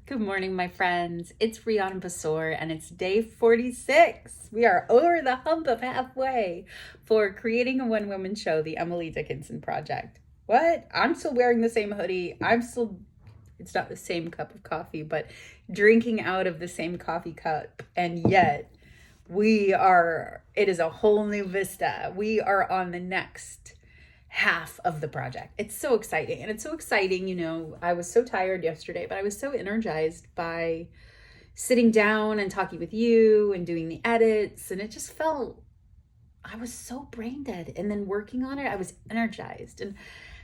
Good morning, my friends. It's Rihanna Basor, and it's day 46. We are over the hump of halfway for creating a one-woman show, the Emily Dickinson project. What? I'm still wearing the same hoodie. It's not the same cup of coffee, but drinking out of the same coffee cup. And yet, it is a whole new vista. We are on the next half of the project. It's so exciting. And it's so exciting, I was so tired yesterday, but I was so energized by sitting down and talking with you and doing the edits. And it just felt, I was so brain dead. And then working on it, I was energized. And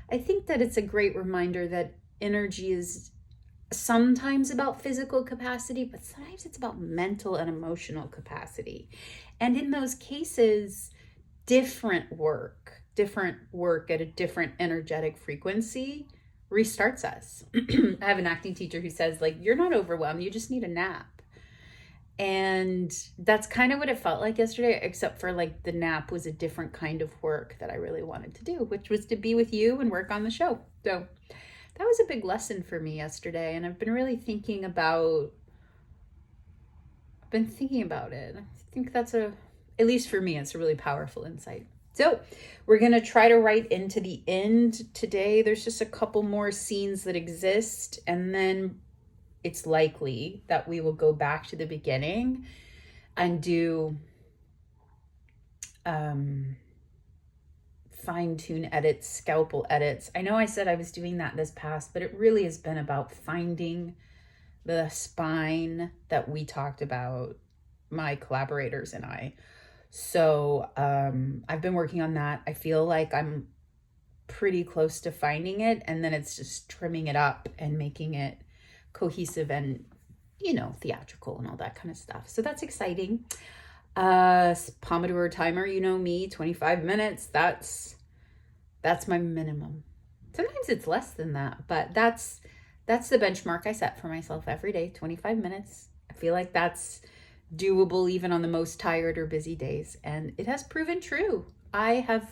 I think that it's a great reminder that energy is sometimes about physical capacity, but sometimes it's about mental and emotional capacity. And in those cases, different work at a different energetic frequency restarts us. I have an acting teacher who says, you're not overwhelmed, you just need a nap. And that's kind of what it felt like yesterday, except for the nap was a different kind of work that I really wanted to do, which was to be with you and work on the show. So that was a big lesson for me yesterday. And I've been really thinking about it. I think that's at least for me, it's a really powerful insight. So we're going to try to write into the end today. There's just a couple more scenes that exist, and then it's likely that we will go back to the beginning and do fine-tune edits, scalpel edits. I know I said I was doing that this past, but it really has been about finding the spine that we talked about, my collaborators and I. So I've been working on that. I feel like I'm pretty close to finding it, and then it's just trimming it up and making it cohesive and, theatrical and all that kind of stuff. So that's exciting. Pomodoro timer, me, 25 minutes. That's my minimum. Sometimes it's less than that, but that's the benchmark I set for myself every day, 25 minutes. I feel like that's doable even on the most tired or busy days, and it has proven true. I have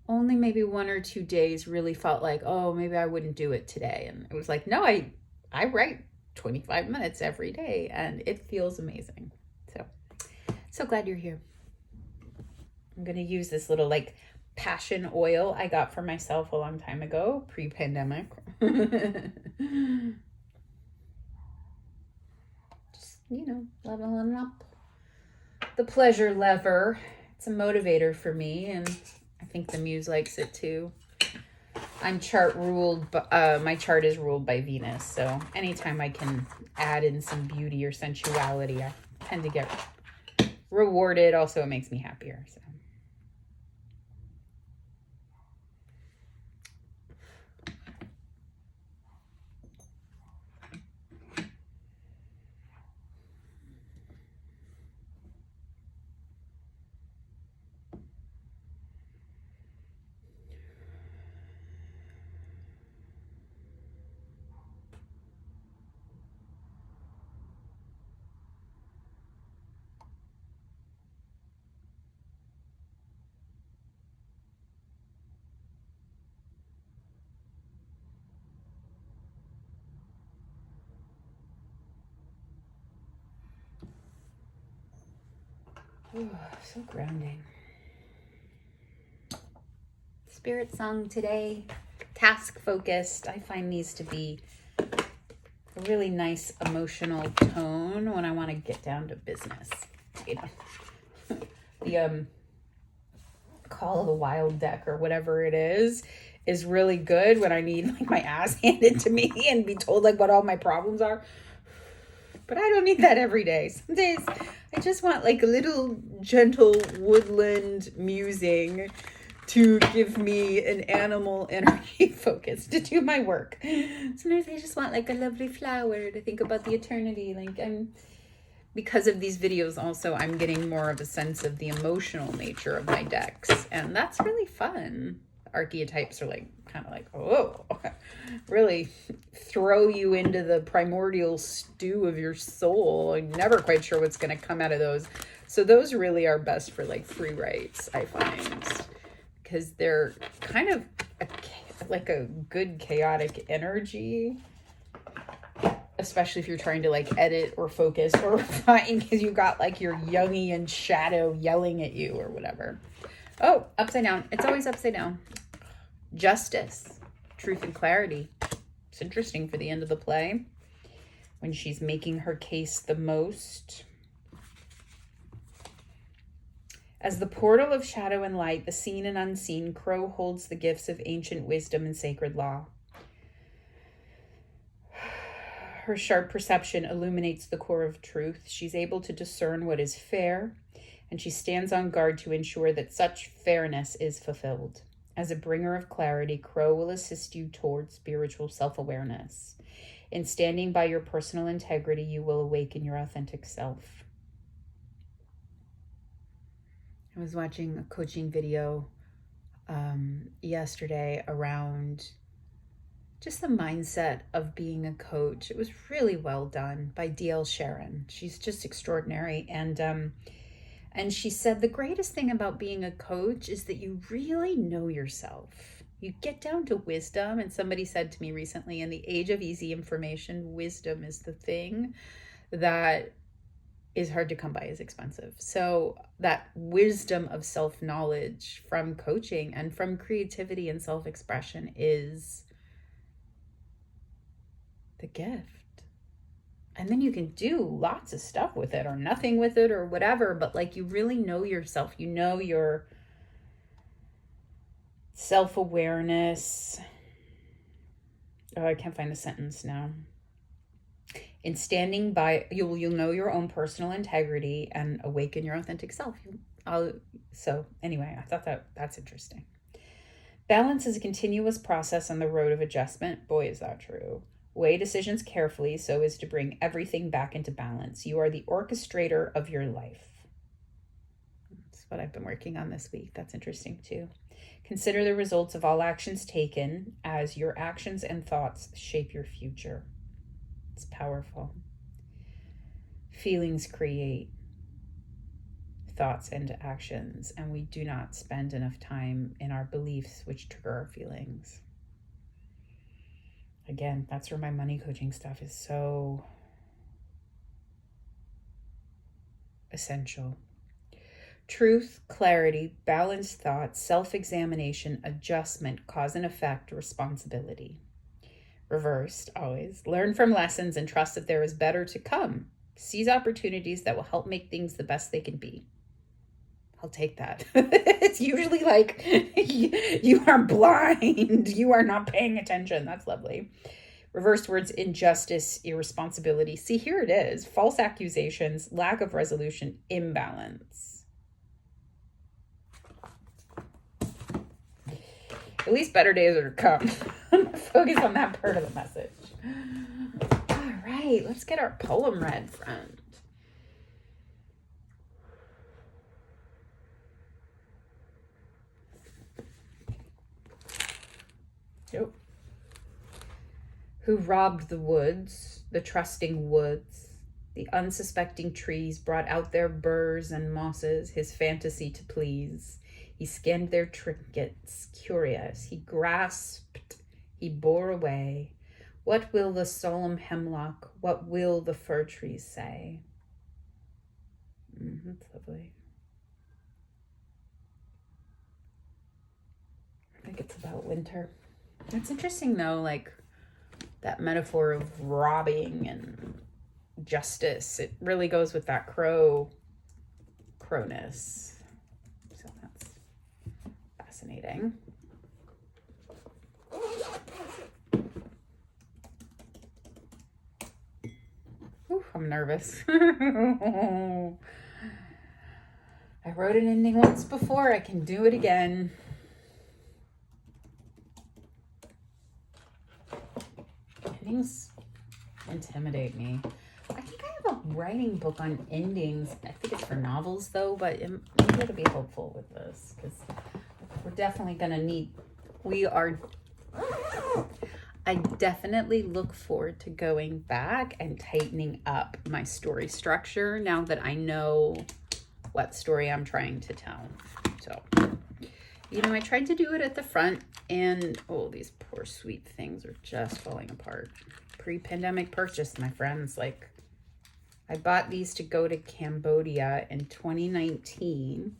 only maybe 1 or 2 days really felt like, oh, maybe I wouldn't do it today, and it was like, no, I write 25 minutes every day, and it feels amazing. So glad you're here. I'm gonna use this little passion oil I got for myself a long time ago, pre-pandemic. Leveling up the pleasure lever. It's a motivator for me, and I think the muse likes it too. I'm chart ruled, but my chart is ruled by Venus, so anytime I can add in some beauty or sensuality, I tend to get rewarded. Also, it makes me happier. So. Ooh, so grounding. Spirit song today, task focused. I find these to be a really nice emotional tone when I want to get down to business. The Call of the Wild deck or whatever it is really good when I need my ass handed to me and be told what all my problems are. But I don't need that every day. Some days I just want a little gentle woodland musing to give me an animal energy focus to do my work. Sometimes I just want a lovely flower to think about the eternity. Because of these videos also, I'm getting more of a sense of the emotional nature of my decks. And that's really fun. Archetypes are oh, really throw you into the primordial stew of your soul. I'm never quite sure what's going to come out of those. So those really are best for free writes, I find, because they're kind of a good chaotic energy especially if you're trying to like edit or focus or refine because you got like your Jungian shadow yelling at you or whatever. Oh, upside down. It's always upside down. Justice, truth and clarity. It's interesting for the end of the play when she's making her case the most. As the portal of shadow and light, the seen and unseen, Crow holds the gifts of ancient wisdom and sacred law. Her sharp perception illuminates the core of truth. She's able to discern what is fair, and she stands on guard to ensure that such fairness is fulfilled. As a bringer of clarity, Crow will assist you towards spiritual self-awareness. In standing by your personal integrity, you will awaken your authentic self. I was watching a coaching video yesterday around just the mindset of being a coach. It was really well done by D.L. Sharon. She's just extraordinary. And she said the greatest thing about being a coach is that you really know yourself. You get down to wisdom. And somebody said to me recently, in the age of easy information, wisdom is the thing that is hard to come by, is expensive. So that wisdom of self-knowledge from coaching and from creativity and self-expression is the gift. And then you can do lots of stuff with it or nothing with it or whatever, but like you really know yourself. You know your self-awareness. Oh, I can't find the sentence now. In standing by, you'll know your own personal integrity and awaken your authentic self. So anyway, I thought that's interesting. Balance is a continuous process on the road of adjustment. Boy, is that true. Weigh decisions carefully so as to bring everything back into balance. You are the orchestrator of your life. That's what I've been working on this week. That's interesting too. Consider the results of all actions taken, as your actions and thoughts shape your future. It's powerful. Feelings create thoughts and actions, and we do not spend enough time in our beliefs, which trigger our feelings. Again, that's where my money coaching stuff is so essential. Truth, clarity, balanced thoughts, self-examination, adjustment, cause and effect, responsibility. Reversed, always. Learn from lessons and trust that there is better to come. Seize opportunities that will help make things the best they can be. I'll take that. It's usually like you are blind. You are not paying attention. That's lovely. Reversed words: injustice, irresponsibility. See, here it is. False accusations, lack of resolution, imbalance. At least better days are to come. Focus on that part of the message. All right, let's get our poem read, friend. Yep. Who robbed the woods, the trusting woods, the unsuspecting trees, brought out their burrs and mosses, his fantasy to please. He scanned their trinkets, curious. He grasped, he bore away. What will the solemn hemlock, what will the fir trees say? That's lovely. I think it's about winter. It's interesting though, like that metaphor of robbing and justice. It really goes with that crowness. So that's fascinating. Ooh, I'm nervous. I wrote an ending once before. I can do it again. Endings intimidate me. I think I have a writing book on endings. I think it's for novels though, but maybe it'll be helpful with this because we're definitely going to need, I definitely look forward to going back and tightening up my story structure now that I know what story I'm trying to tell. So You know, I tried to do it at the front, and oh, these poor sweet things are just falling apart. Pre-pandemic purchase, my friends. Like, I bought these to go to Cambodia in 2019,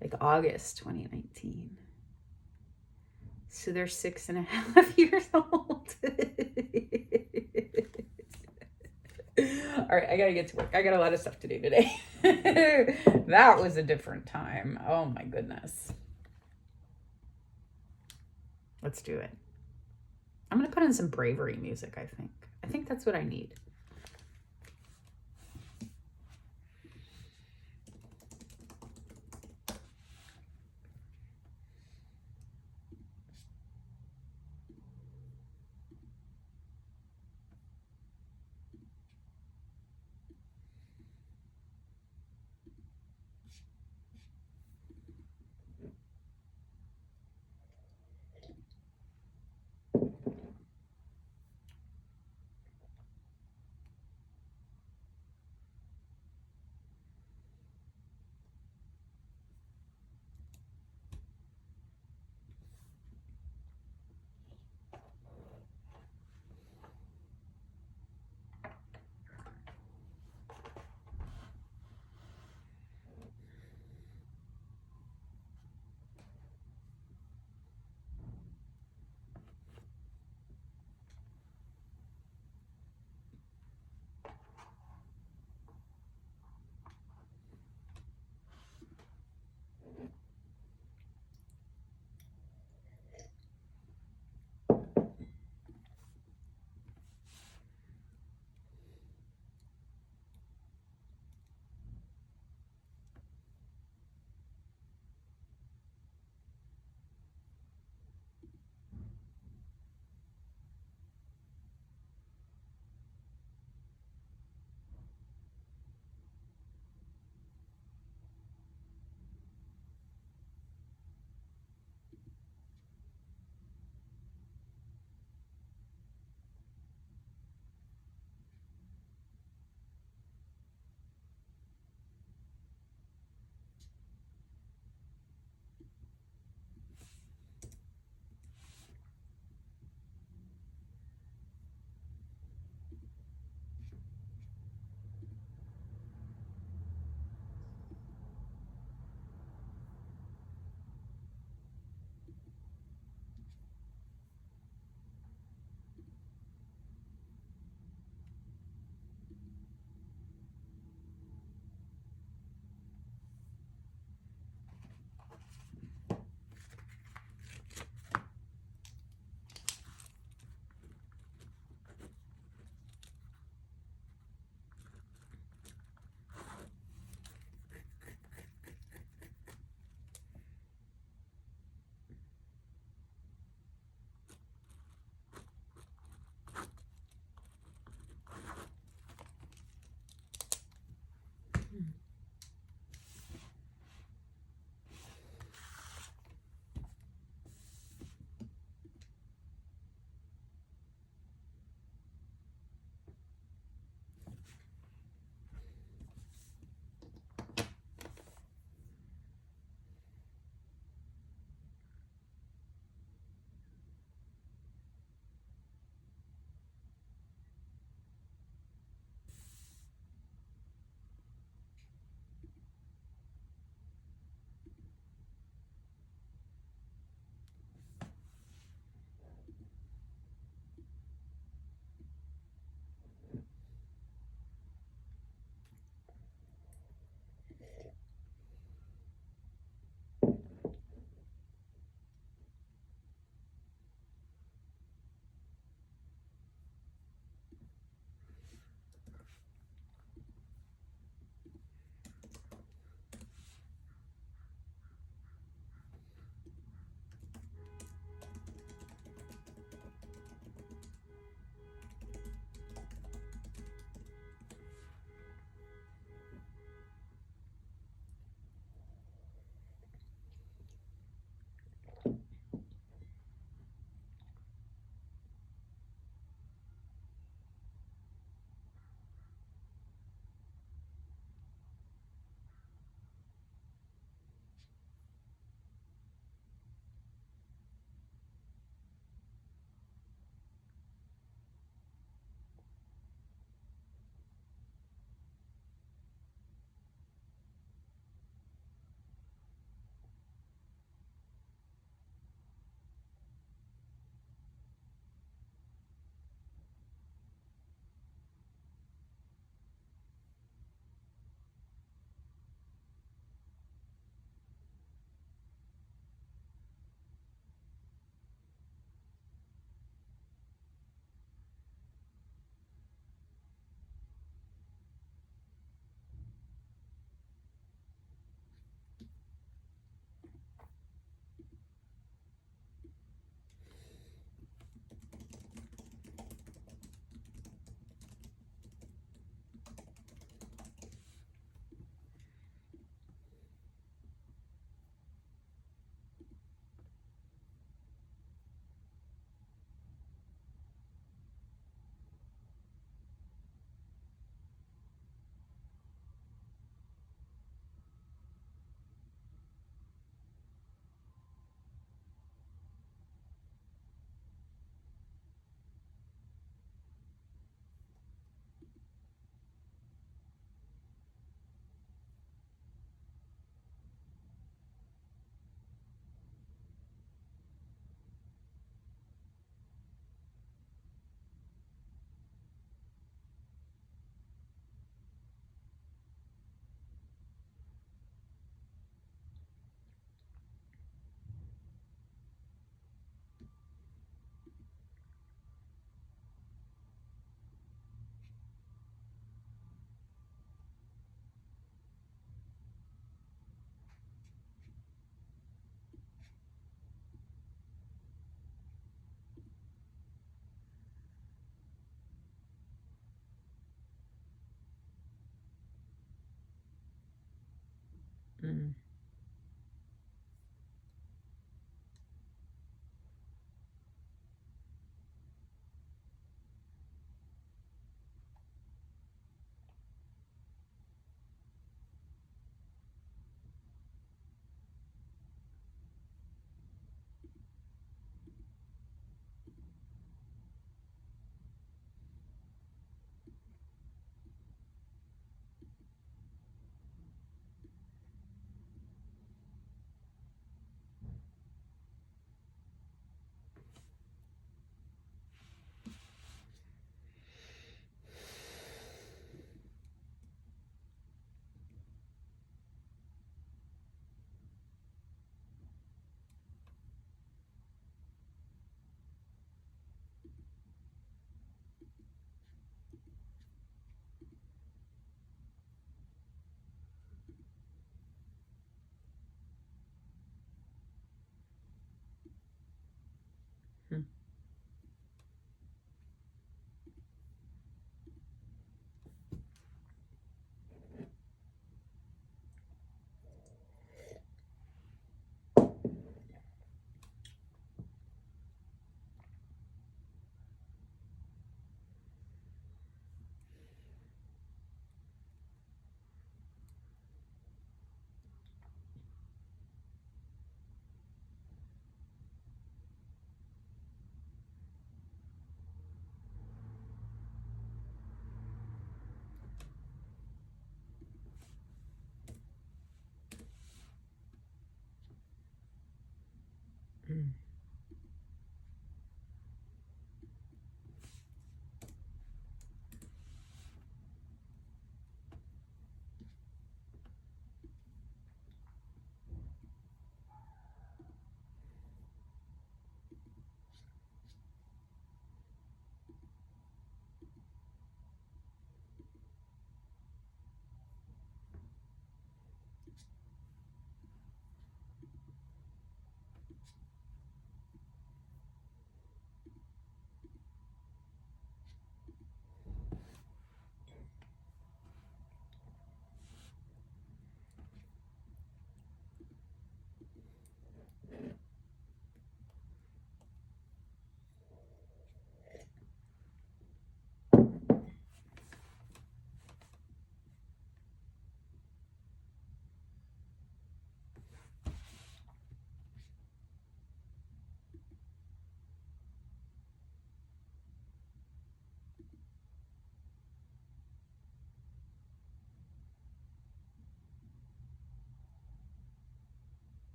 like August 2019. So they're 6.5 years old. All right, I gotta get to work. I got a lot of stuff to do today. That was a different time. Oh my goodness. Let's do it. I'm gonna put in some bravery music, I think. I think that's what I need.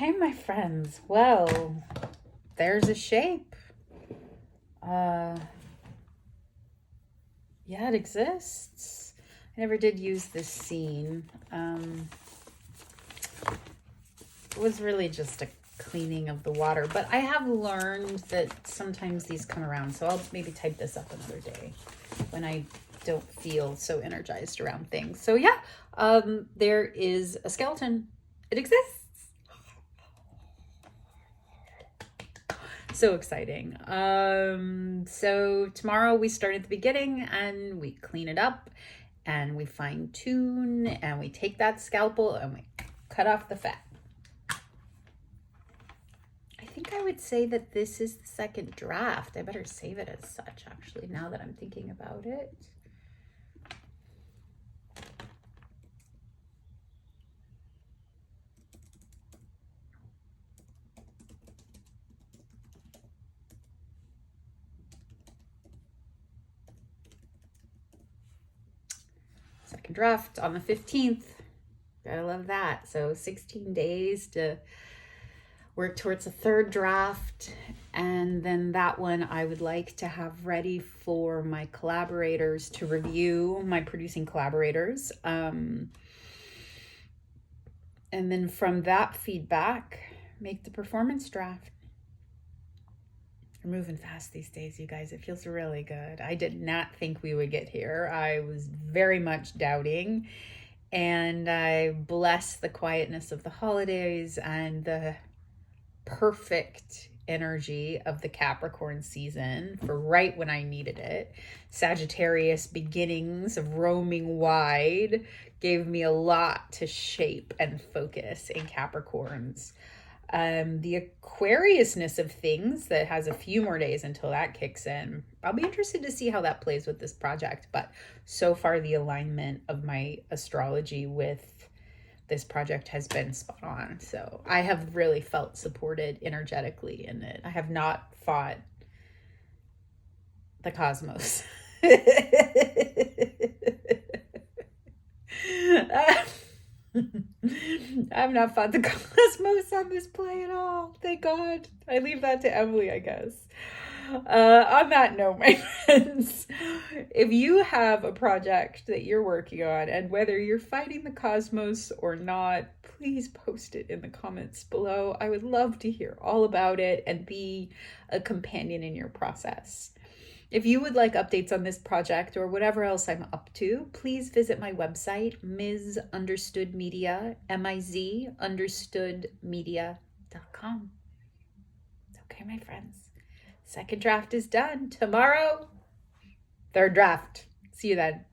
Okay, my friends. Well, there's a shape. Yeah, it exists. I never did use this scene. It was really just a cleaning of the water, but I have learned that sometimes these come around, so I'll maybe type this up another day when I don't feel so energized around things. So yeah, there is a skeleton. It exists. So exciting. So tomorrow we start at the beginning and we clean it up and we fine tune and we take that scalpel and we cut off the fat. I think I would say that this is the second draft. I better save it as such, actually, now that I'm thinking about it. Second draft on the 15th. Gotta love that. So 16 days to work towards a third draft, and then that one I would like to have ready for my collaborators to review, my producing collaborators. And then from that feedback, make the performance draft. We're moving fast these days, you guys. It feels really good. I did not think we would get here. I was very much doubting, and I bless the quietness of the holidays and the perfect energy of the Capricorn season for right when I needed it. Sagittarius beginnings of roaming wide gave me a lot to shape and focus in Capricorns. The Aquariusness of things that has a few more days until that kicks in. I'll be interested to see how that plays with this project, but so far the alignment of my astrology with this project has been spot on. So I have really felt supported energetically in it. I have not fought the cosmos. I've not fought the cosmos on this play at all. Thank God. I leave that to Emily, I guess. On that note, my friends, if you have a project that you're working on, and whether you're fighting the cosmos or not, please post it in the comments below. I would love to hear all about it and be a companion in your process. If you would like updates on this project or whatever else I'm up to, please visit my website, Ms. Understood Media, M-I-Z Understood Media.com. Okay, my friends. Second draft is done. Tomorrow, third draft. See you then.